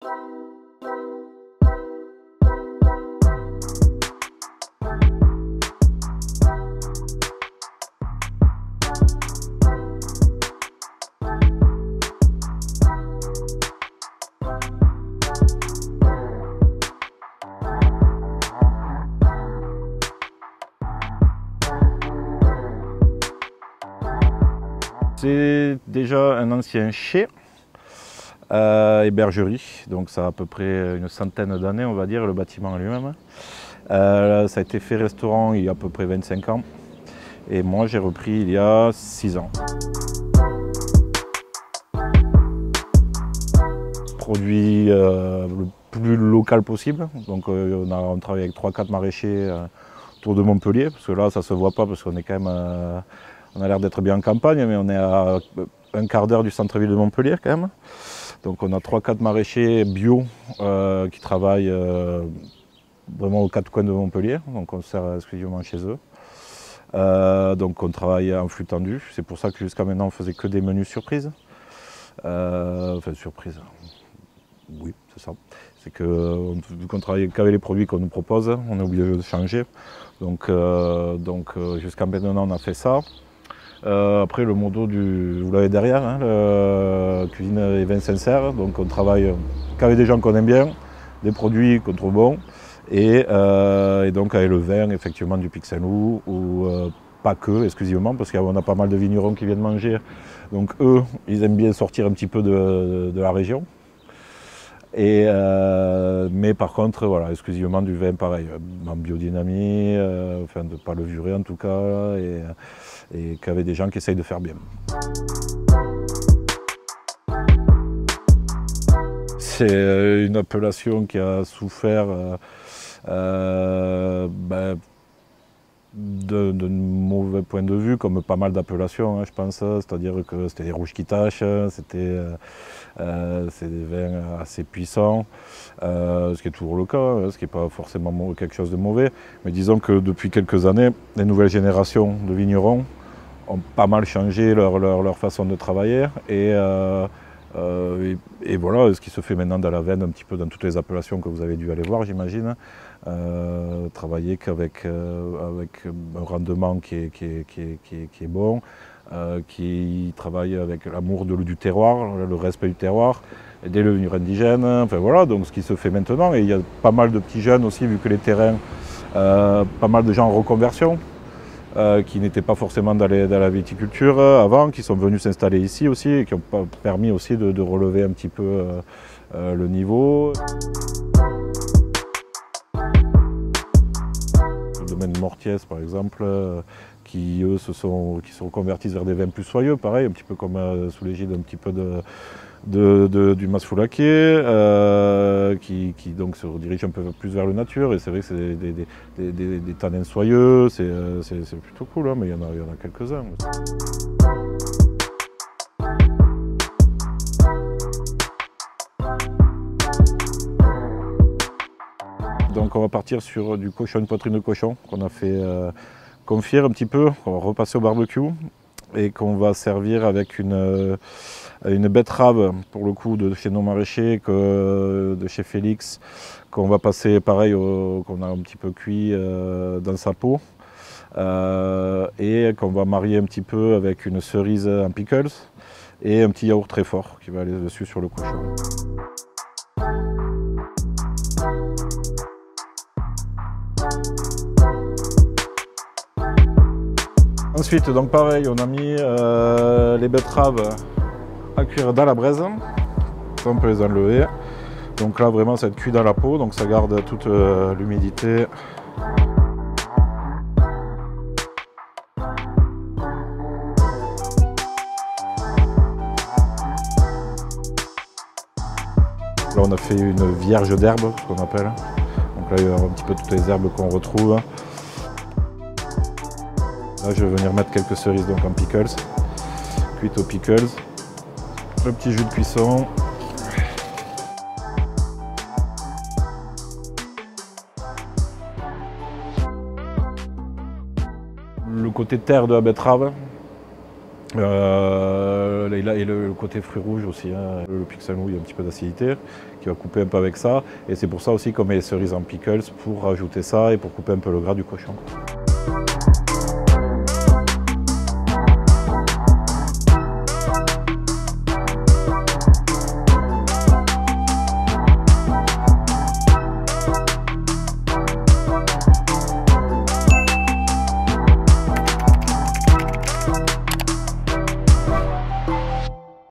C'est déjà un ancien chai, hébergerie, donc ça a à peu près une centaine d'années, on va dire, le bâtiment lui-même. Ça a été fait restaurant il y a à peu près 25 ans, et moi j'ai repris il y a 6 ans. Produit le plus local possible, donc on travaille avec 3-4 maraîchers autour de Montpellier, parce que là ça se voit pas parce qu'on est quand même... on a l'air d'être bien en campagne, mais on est à un quart d'heure du centre-ville de Montpellier quand même. Donc on a 3-4 maraîchers bio qui travaillent vraiment aux 4 coins de Montpellier, donc on sert exclusivement chez eux. Donc on travaille en flux tendu, c'est pour ça que jusqu'à maintenant on faisait que des menus surprises. Enfin surprise, oui c'est ça. C'est que vu qu'on travaille qu'avec les produits qu'on nous propose, on est obligé de changer. Donc jusqu'à maintenant on a fait ça. Après le modo vous l'avez derrière, hein, cuisine et vin sincère, donc on travaille qu'avec des gens qu'on aime bien, des produits qu'on trouve bons, et donc avec le vin effectivement du Pic Saint-Loup, ou pas que, exclusivement, parce qu'on a pas mal de vignerons qui viennent manger, donc eux, ils aiment bien sortir un petit peu de la région. Mais par contre, voilà, exclusivement du vin pareil, en biodynamie, enfin de pas levuré en tout cas, et qu'avec des gens qui essayent de faire bien. C'est une appellation qui a souffert de mauvais points de vue, comme pas mal d'appellations, hein, je pense, c'est-à-dire que c'était des rouges qui tâchent, c'est des vins assez puissants, ce qui est toujours le cas, hein, ce qui n'est pas forcément quelque chose de mauvais, mais disons que depuis quelques années, les nouvelles générations de vignerons ont pas mal changé leur façon de travailler, et voilà ce qui se fait maintenant dans la veine, un petit peu dans toutes les appellations que vous avez dû aller voir, j'imagine. Travailler qu'avec un rendement qui est bon, qui travaille avec l'amour du terroir, le respect du terroir, et des levures indigènes, enfin voilà, donc ce qui se fait maintenant. Et il y a pas mal de petits jeunes aussi, vu que les terrains, pas mal de gens en reconversion, qui n'étaient pas forcément dans la viticulture avant, qui sont venus s'installer ici aussi, et qui ont permis aussi de relever un petit peu le niveau. Le domaine de Mortiès par exemple, qui eux se reconvertissent vers des vins plus soyeux, pareil, un petit peu comme sous l'égide un petit peu du Mas Foulaquier, qui donc se redirige un peu plus vers le nature, et c'est vrai que c'est des tanins soyeux, c'est plutôt cool, hein, mais il y en a quelques-uns. Donc on va partir sur du cochon, une poitrine de cochon qu'on a fait confire un petit peu, qu'on va repasser au barbecue, et qu'on va servir avec une betterave, pour le coup, de chez nos maraîchers, de chez Félix, qu'on va passer pareil, qu'on a un petit peu cuit dans sa peau, et qu'on va marier un petit peu avec une cerise en pickles et un petit yaourt très fort qui va aller dessus sur le cochon. Ensuite, donc pareil, on a mis les betteraves à cuire dans la braise. Ça, on peut les enlever. Donc là, vraiment, ça va être cuit dans la peau, donc ça garde toute l'humidité. Là, on a fait une vierge d'herbe, ce qu'on appelle. Donc là, il y a un petit peu toutes les herbes qu'on retrouve. Là, je vais venir mettre quelques cerises donc en pickles, cuites aux pickles. Le petit jus de cuisson. Le côté terre de la betterave. le côté fruits rouges aussi, hein. Le pixel il y a un petit peu d'acidité qui va couper un peu avec ça. Et c'est pour ça aussi qu'on met les cerises en pickles pour rajouter ça et pour couper un peu le gras du cochon.